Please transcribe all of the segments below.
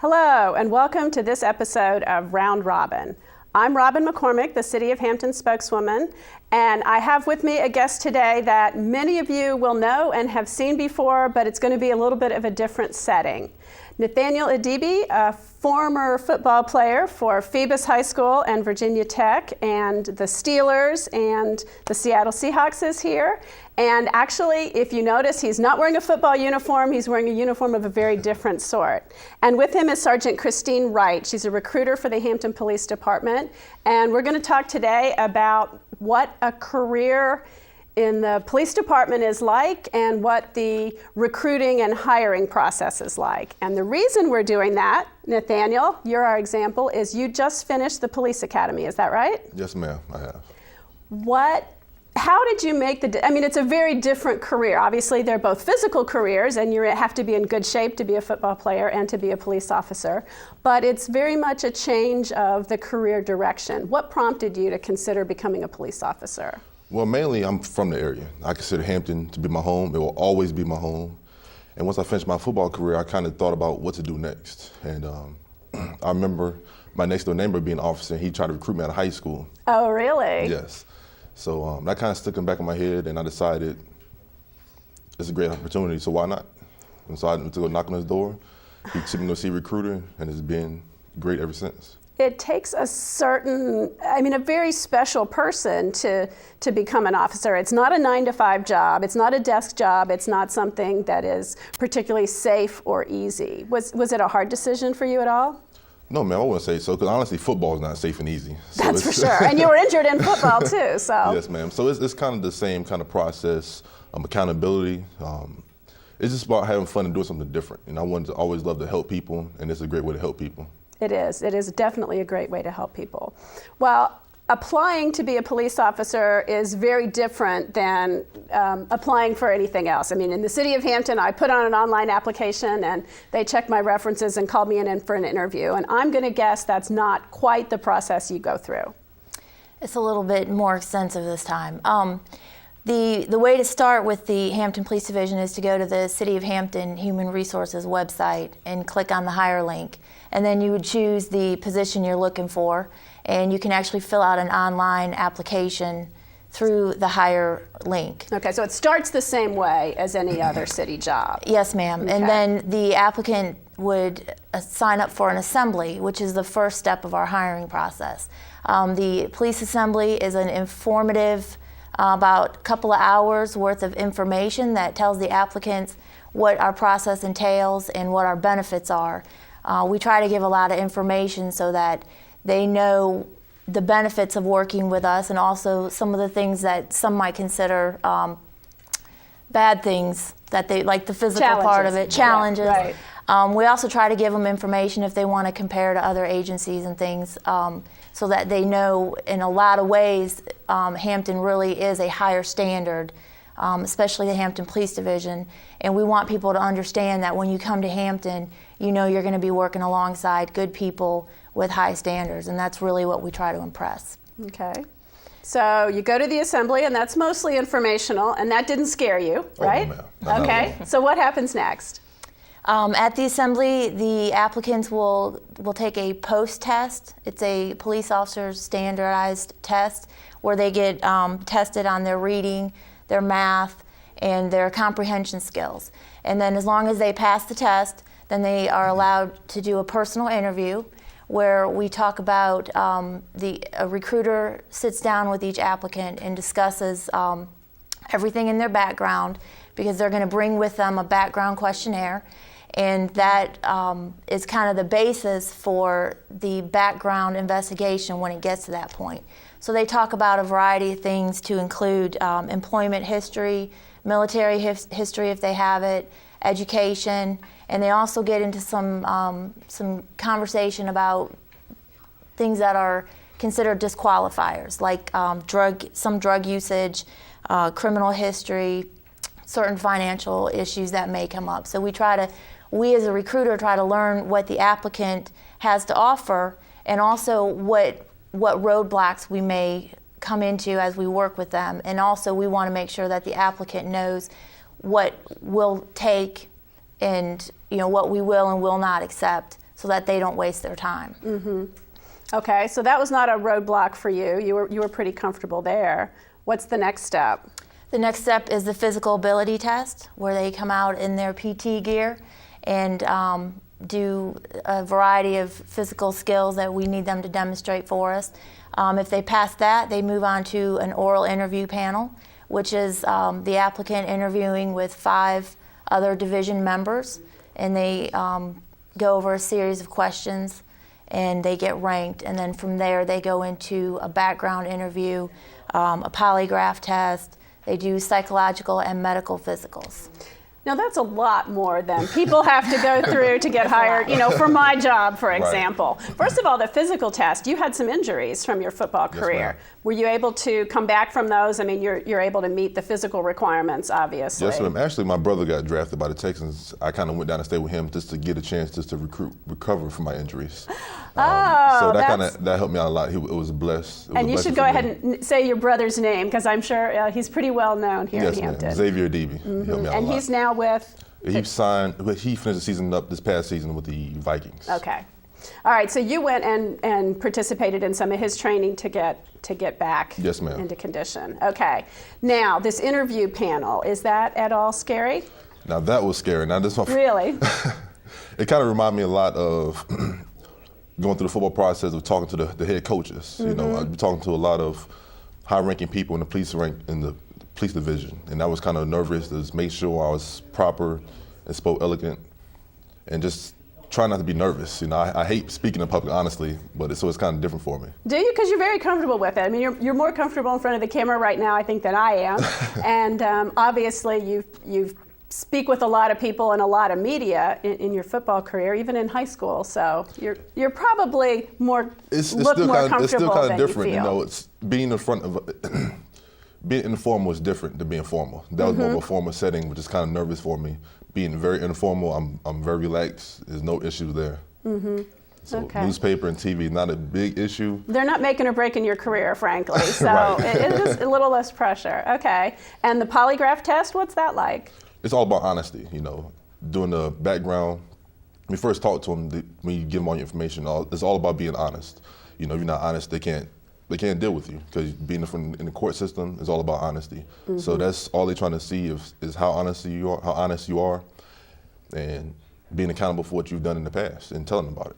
Hello, and welcome to this episode of Round Robin. I'm Robin McCormick, the City of Hampton spokeswoman, and I have with me a guest today that many of you will know and have seen before, but it's going to be a little bit of a different setting. Nathaniel Adibi, a former football player for Phoebus High School and Virginia Tech and the Steelers and the Seattle Seahawks, is here. And actually, if you notice, he's not wearing a football uniform, he's wearing a uniform of a very different sort. And with him is Sergeant Christine Wright. She's a recruiter for the Hampton Police Department. And we're going to talk today about what a career in the police department is like and what the recruiting and hiring process is like. And the reason we're doing that, Nathaniel, you're our example, is you just finished the police academy, is that right? Yes, ma'am, I have. How did you make it's a very different career. Obviously, they're both physical careers, and you have to be in good shape to be a football player and to be a police officer. But it's very much a change of the career direction. What prompted you to consider becoming a police officer? Well, mainly I'm from the area. I consider Hampton to be my home. It will always be my home. And once I finished my football career, I kind of thought about what to do next. And I remember my next door neighbor being an officer, and he tried to recruit me out of high school. Oh, really? Yes. So that kind of stuck in the back of my head, and I decided it's a great opportunity, so why not? And so I went to go knock on his door. He took me to see a recruiter, and it's been great ever since. It takes a very special person to become an officer. It's not a 9-to-5 job. It's not a desk job. It's not something that is particularly safe or easy. Was it a hard decision for you at all? No, man, I wouldn't say so, because honestly, football is not safe and easy. So that's for sure. And you were injured in football too, so. Yes, ma'am. So it's kind of the same kind of process, accountability. It's just about having fun and doing something different. And I always love to help people, and it's a great way to help people. It is. It is definitely a great way to help people. Well, applying to be a police officer is very different than applying for anything else. In the city of Hampton, I put on an online application and they checked my references and called me in for an interview. And I'm going to guess that's not quite the process you go through. It's a little bit more extensive this time. The way to start with the Hampton Police Division is to go to the City of Hampton Human Resources website and click on the hire link. And then you would choose the position you're looking for, and you can actually fill out an online application through the hire link. Okay, so it starts the same way as any other city job. Yes, ma'am. Okay. And then the applicant would sign up for an assembly, which is the first step of our hiring process. The police assembly is an informative, about a couple of hours worth of information that tells the applicants what our process entails and what our benefits are. We try to give a lot of information so that they know the benefits of working with us, and also some of the things that some might consider bad things, that they like, the physical part of it, challenges. Yeah, right. We also try to give them information if they want to compare to other agencies and things, so that they know in a lot of ways Hampton really is a higher standard, especially the Hampton Police Division. And we want people to understand that when you come to Hampton, you know you're going to be working alongside good people with high standards, and that's really what we try to impress. Okay. So you go to the assembly, and that's mostly informational, and that didn't scare you, right? Oh, no. Okay. So what happens next? At the assembly, the applicants will take a post test. It's a police officer's standardized test where they get tested on their reading, their math, and their comprehension skills. And then as long as they pass the test, then they are allowed to do a personal interview where we talk about, a recruiter sits down with each applicant and discusses everything in their background, because they're going to bring with them a background questionnaire. And that is kind of the basis for the background investigation when it gets to that point. So they talk about a variety of things, to include employment history, military history if they have it, education, and they also get into some conversation about things that are considered disqualifiers, like some drug usage, criminal history, certain financial issues that may come up. So we as a recruiter try to learn what the applicant has to offer, and also what roadblocks we may come into as we work with them. And also we want to make sure that the applicant knows what we'll take and what we will and will not accept so that they don't waste their time. Okay, so that was not a roadblock for you. You were pretty comfortable there. What's the next step? The next step is the physical ability test, where they come out in their PT gear and do a variety of physical skills that we need them to demonstrate for us. If they pass that, they move on to an oral interview panel, which is the applicant interviewing with 5 other division members, and they go over a series of questions and they get ranked, and then from there they go into a background interview, a polygraph test. They do psychological and medical physicals. Now that's a lot more than people have to go through to get hired, for my job, for example. Right. First of all, the physical test, you had some injuries from your football career. Yes, were you able to come back from those? I mean, you're able to meet the physical requirements, obviously. Yes, ma'am. Actually, my brother got drafted by the Texans. I kind of went down and stayed with him just to get a chance just to recover from my injuries. So that helped me out a lot. It was blessed. And you should go ahead and say your brother's name, because I'm sure he's pretty well known here in Hampton. Yes, Xavier Deeby. He helped me out a lot. And he's now with? He finished the season up this past season with the Vikings. Okay. All right, so you went and participated in some of his training to get back yes, ma'am. into condition. Okay. Now, this interview panel, is that at all scary? Now, that was scary. Now, this one, really? It kind of reminded me a lot of going through the football process of talking to the head coaches. I'd be talking to a lot of high-ranking people in the police police division, and I was kind of nervous to just make sure I was proper and spoke elegant, and just try not to be nervous. I hate speaking in public, honestly, so it's kind of different for me. Do you? Because you're very comfortable with it. I mean, you're more comfortable in front of the camera right now, I think, than I am. And obviously, you speak with a lot of people and a lot of media in your football career, even in high school. So you're probably more comfortable It's still kind of different. You feel. It's being in front of. Being informal is different than being formal. That was more of a formal setting, which is kind of nervous for me. Being very informal, I'm very relaxed. There's no issues there. So newspaper and TV, not a big issue. They're not making or breaking your career, frankly. So right. It's just a little less pressure. Okay. And the polygraph test, what's that like? It's all about honesty. Doing the background. When you first talk to them, when you give them all your information, it's all about being honest. If you're not honest, they can't deal with you, because being in the court system is all about honesty. So that's all they're trying to see is how honest you are, and being accountable for what you've done in the past and telling them about it.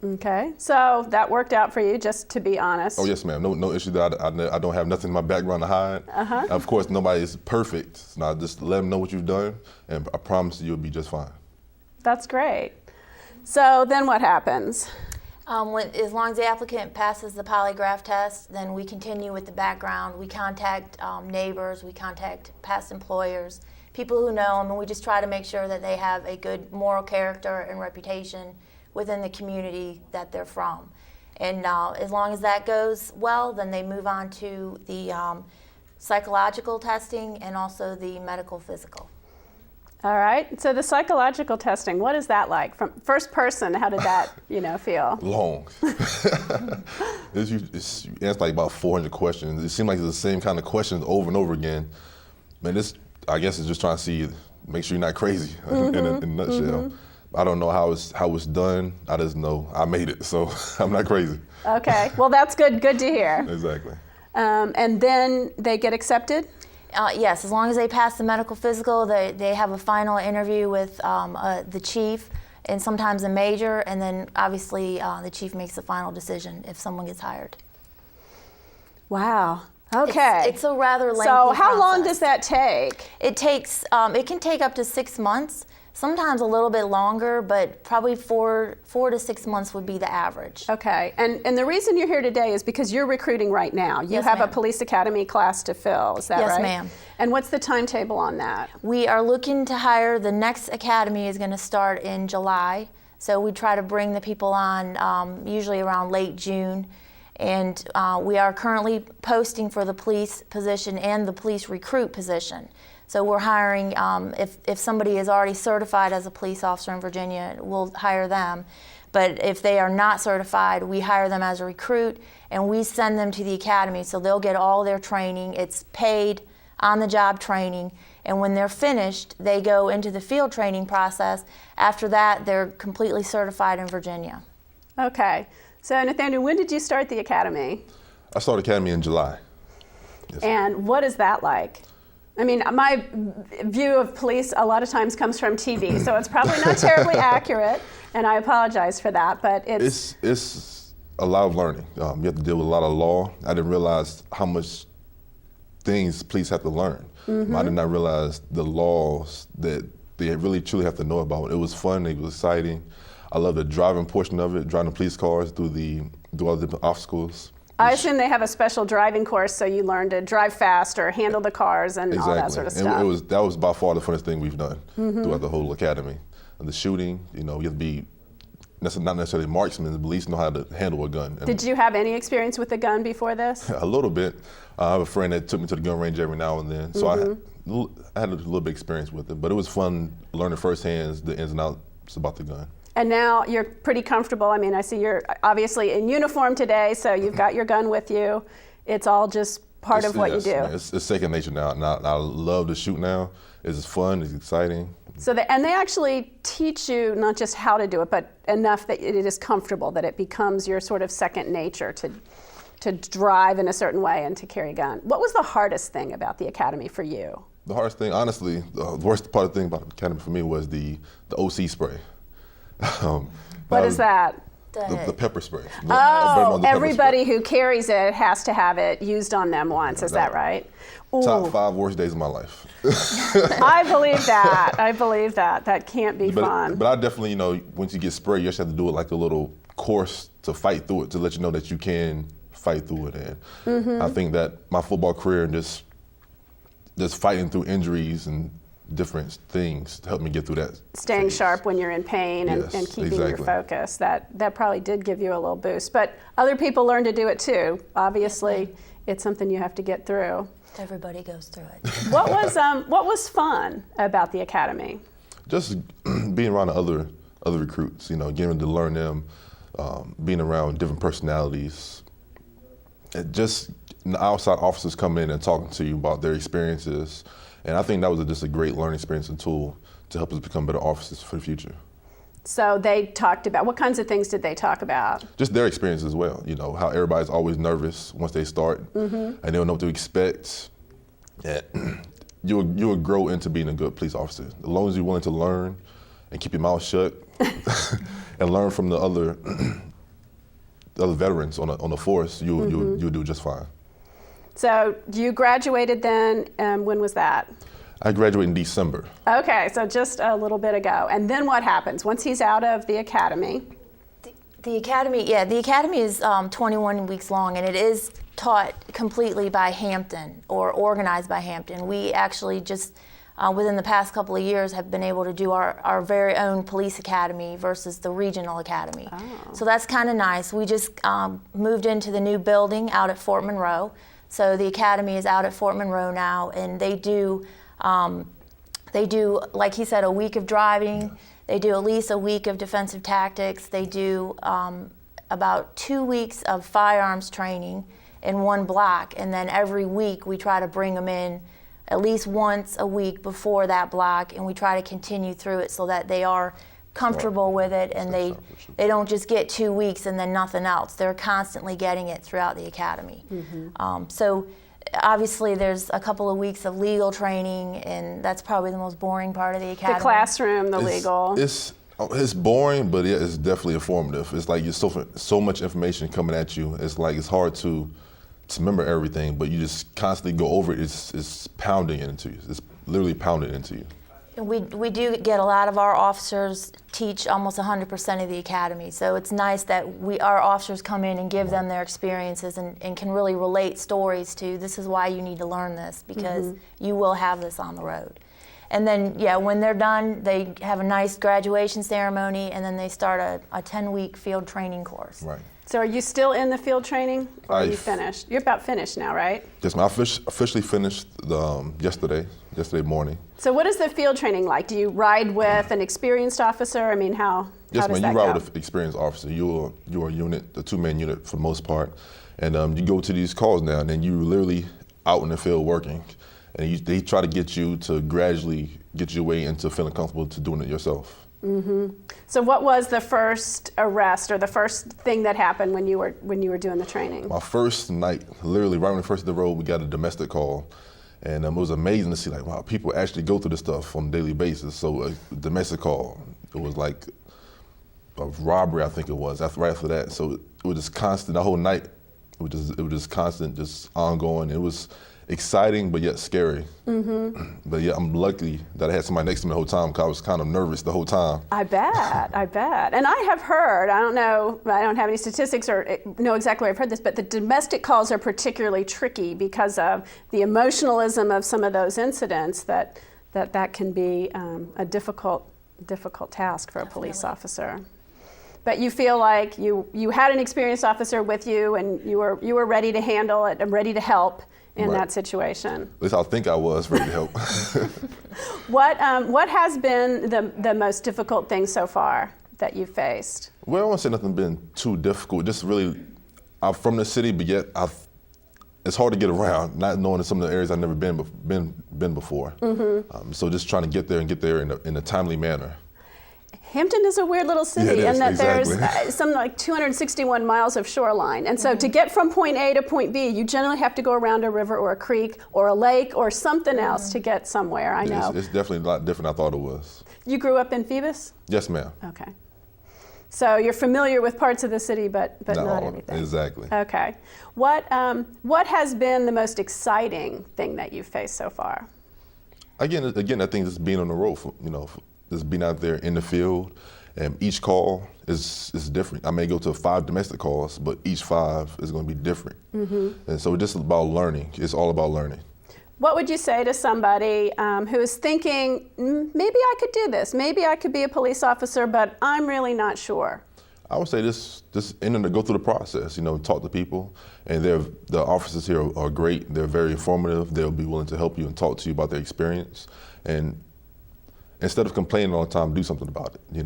Okay, so that worked out for you, just to be honest. Oh yes, ma'am. No issue that I don't have nothing in my background to hide. Of course, nobody is perfect. So I just let them know what you've done, and I promise you'll be just fine. That's great. So then what happens? As long as the applicant passes the polygraph test, then we continue with the background. We contact neighbors, we contact past employers, people who know them, and we just try to make sure that they have a good moral character and reputation within the community that they're from. And as long as that goes well, then they move on to the psychological testing and also the medical physical. All right. So the psychological testing, what is that like? From first person, how did that, feel? Long. It's answered like about 400 questions. It seems like it's the same kind of questions over and over again. Man, I guess it's just trying to make sure you're not crazy in a nutshell. I don't know how it's done. I just know I made it, so I'm not crazy. Okay. Well, that's good. Good to hear. Exactly. And then they get accepted? Yes, as long as they pass the medical physical, they have a final interview with the chief and sometimes a major, and then obviously the chief makes the final decision if someone gets hired. Wow. Okay. It's a rather lengthy So how process. long does that take? It can take up to 6 months. Sometimes a little bit longer, but probably 4 to 6 months would be the average. Okay, and the reason you're here today is because you're recruiting right now. You Yes, have ma'am. a police academy class to fill, is that right? Yes, ma'am. And what's the timetable on that? We are looking to hire, the next academy is going to start in July. So we try to bring the people on usually around late June. And we are currently posting for the police position and the police recruit position. So we're hiring, if somebody is already certified as a police officer in Virginia, we'll hire them. But if they are not certified, we hire them as a recruit, and we send them to the academy. So they'll get all their training. It's paid on-the-job training, and when they're finished, they go into the field training process. After that, they're completely certified in Virginia. Okay. So Nathaniel, when did you start the academy? I started Academy in July. Yes. And what is that like? I mean, my view of police a lot of times comes from TV, so it's probably not terribly accurate, and I apologize for that, but It's a lot of learning. You have to deal with a lot of law. I didn't realize how much things police have to learn. I did not realize the laws that they really truly have to know about. It was fun, it was exciting. I love the driving portion of it, driving police cars through all the different obstacles. I assume they have a special driving course so you learn to drive fast or handle the cars and all that sort of stuff. And that was by far the funnest thing we've done throughout the whole academy. And the shooting, you have to be not necessarily marksmen, but at least know how to handle a gun. Did you have any experience with a gun before this? A little bit. I have a friend that took me to the gun range every now and then, so I had a little bit of experience with it. But it was fun learning firsthand the ins and outs about the gun. And now you're pretty comfortable. I mean, I see you're obviously in uniform today, so you've got your gun with you. It's all just part of what you do. It's second nature now. And I love to shoot now. It's fun, it's exciting. So they actually teach you not just how to do it, but enough that it is comfortable, that it becomes your sort of second nature to drive in a certain way and to carry a gun. What was the hardest thing about the academy for you? The hardest thing, honestly, the worst part of the thing about the academy for me was the OC spray. What is that? The pepper spray. Everybody who carries it has to have it used on them once. Is that right? Ooh. Top 5 worst days of my life. I believe that. I believe that. That can't be fun. But I definitely, once you get sprayed, you just have to do it like a little course to fight through it, to let you know that you can fight through it. And I think that my football career and just fighting through injuries and different things to help me get through that. Staying phase. Sharp when you're in pain and keeping your focus. That probably did give you a little boost. But other people learn to do it too. Obviously, it's something you have to get through. Everybody goes through it. What was fun about the academy? Just being around other recruits, getting to learn them, being around different personalities, and just outside officers coming in and talking to you about their experiences. And I think that was just a great learning experience and tool to help us become better officers for the future. So they talked about, what kinds of things did they talk about? Just their experience as well, how everybody's always nervous once they start and they don't know what to expect. And you'll grow into being a good police officer. As long as you're willing to learn and keep your mouth shut and learn from the other veterans on the force, you'll do just fine. So you graduated then, when was that? I graduated in December. Okay, so just a little bit ago. And then what happens once he's out of the academy? The academy is 21 weeks long, and it is taught completely by Hampton or organized by Hampton. We actually just, within the past couple of years, have been able to do our very own police academy versus the regional academy. Oh. So that's kind of nice. We just moved into the new building out at Fort Monroe. So the academy is out at Fort Monroe now, and they do, like he said, a week of driving. Yes. They do at least a week of defensive tactics. They do about 2 weeks of firearms training in one block, and then every week we try to bring them in at least once a week before that block, and we try to continue through it so that they are comfortable with it, and they don't just get 2 weeks and then nothing else. They're constantly getting it throughout the academy. So obviously there's a couple of weeks of legal training, and that's probably the most boring part of the academy. The classroom, the legal. It's boring, but it's definitely informative. It's like so much information coming at you. It's like it's hard to remember everything, but you just constantly go over it. It's pounding it into you. It's literally pounding into you. We do get a lot of our officers teach almost 100% of the academy, so it's nice that our officers come in and give them their experiences and can really relate stories to, this is why you need to learn this, because you will have this on the road. And then, when they're done, they have a nice graduation ceremony, and then they start a 10-week field training course. Right. So are you still in the field training, or are you finished? You're about finished now, right? Yes, ma'am. I officially finished yesterday morning. So what is the field training like? Do you ride with an experienced officer? I mean, how Yes, does ma'am. that You ride go? with an experienced officer. You're a unit, a two-man unit for the most part. And you go to these calls now, and then you literally out in the field working. and they try to get you to gradually get your way into feeling comfortable to doing it yourself. So what was the first arrest or the first thing that happened when you were doing the training? My first night, literally right when we first hit the road, we got a domestic call. And it was amazing to see, like, wow, people actually go through this stuff on a daily basis. So a domestic call, it was like a robbery, I think it was, right after that. So it was just constant, the whole night, it was just constant, just ongoing. It was exciting, but yet scary. But yeah, I'm lucky that I had somebody next to me the whole time, because I was kind of nervous the whole time. I bet. And I have heard, I don't know, I don't have any statistics or know exactly where I've heard this, but the domestic calls are particularly tricky because of the emotionalism of some of those incidents, that can be a difficult task for a police officer. But you feel like you had an experienced officer with you, and you were ready to handle it and ready to help in that situation. At least I think I was ready to help. What has been the most difficult thing so far that you've faced? Well, I won't say nothing been too difficult. Just really, I'm from the city, but yet it's hard to get around, not knowing some of the areas I've never been before. So just trying to get there in a timely manner. Hampton is a weird little city, yeah, in that exactly. there's something like 261 miles of shoreline. And so to get from point A to point B, you generally have to go around a river or a creek or a lake or something else to get somewhere, I know. It's definitely a lot different than I thought it was. You grew up in Phoebus? Yes, ma'am. Okay. So you're familiar with parts of the city, but not everything. Exactly. Okay. What has been the most exciting thing that you've faced so far? Again, I think just being on the road, just being out there in the field, and each call is different. I may go to 5 domestic calls, but each 5 is going to be different. And so it's just about learning. It's all about learning. What would you say to somebody who is thinking, maybe I could do this, maybe I could be a police officer, but I'm really not sure? I would say just go through the process, talk to people, and the officers here are great. They're very informative. They'll be willing to help you and talk to you about their experience. And instead of complaining all the time, do something about it.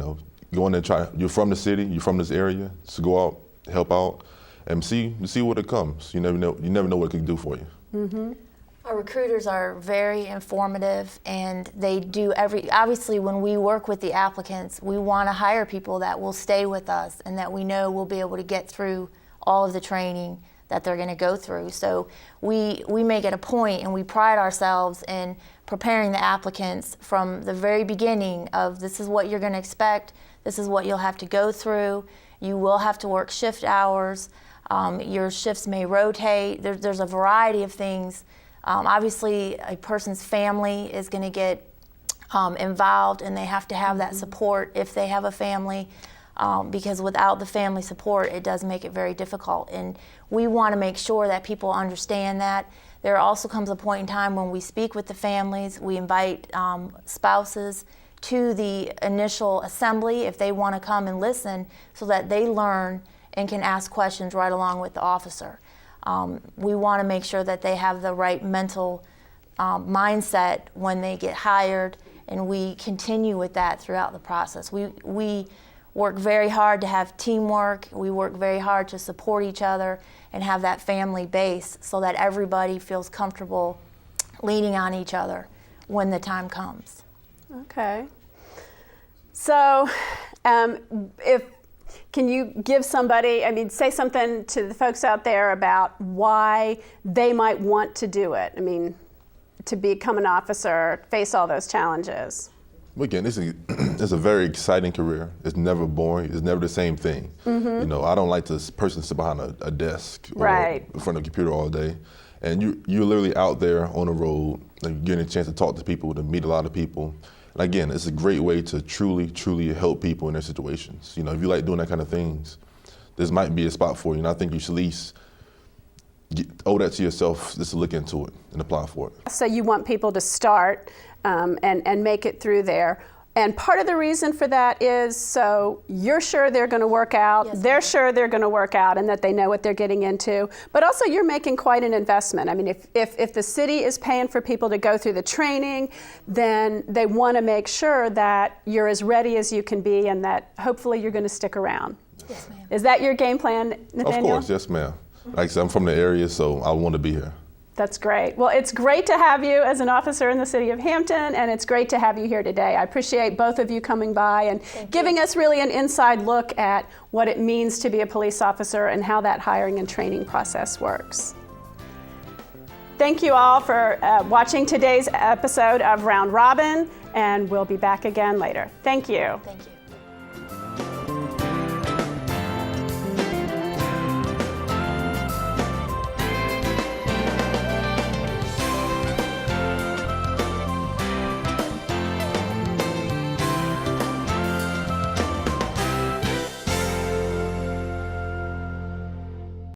Go in there and try. You're from the city, you're from this area, so go out, help out, and see what it comes. You never know what it can do for you. Our recruiters are very informative, and they do obviously when we work with the applicants, we want to hire people that will stay with us and that we know will be able to get through all of the training that they're going to go through. So we make it a point, and we pride ourselves in preparing the applicants from the very beginning of, this is what you're going to expect, this is what you'll have to go through, you will have to work shift hours, your shifts may rotate, there's a variety of things. Obviously, a person's family is going to get involved, and they have to have that support if they have a family, because without the family support, it does make it very difficult. And we want to make sure that people understand that. There also comes a point in time when we speak with the families, we invite spouses to the initial assembly if they want to come and listen, so that they learn and can ask questions right along with the officer. We want to make sure that they have the right mental mindset when they get hired, and we continue with that throughout the process. We work very hard to have teamwork. We work very hard to support each other and have that family base, so that everybody feels comfortable leaning on each other when the time comes. Okay. So can you give somebody, say something to the folks out there about why they might want to do it? To become an officer, face all those challenges. Again, it's a very exciting career. It's never boring. It's never the same thing. I don't like this person sit behind a desk or in front of a computer all day. And you're literally out there on the road, getting a chance to talk to people, to meet a lot of people. And again, it's a great way to truly, truly help people in their situations. If you like doing that kind of things, this might be a spot for you. And I think you should at least owe that to yourself, just to look into it and apply for it. So you want people to start and make it through there. And part of the reason for that is so you're sure they're going to work out, yes, they're sure they're going to work out, and that they know what they're getting into. But also you're making quite an investment. If the city is paying for people to go through the training, then they want to make sure that you're as ready as you can be, and that hopefully you're going to stick around. Yes, ma'am. Is that your game plan, Nathaniel? Of course, yes, ma'am. Like I said, I'm from the area, so I want to be here. That's great. Well, it's great to have you as an officer in the city of Hampton, and it's great to have you here today. I appreciate both of you coming by and giving us really an inside look at what it means to be a police officer and how that hiring and training process works. Thank you all for watching today's episode of Round Robin, and we'll be back again later. Thank you. Thank you.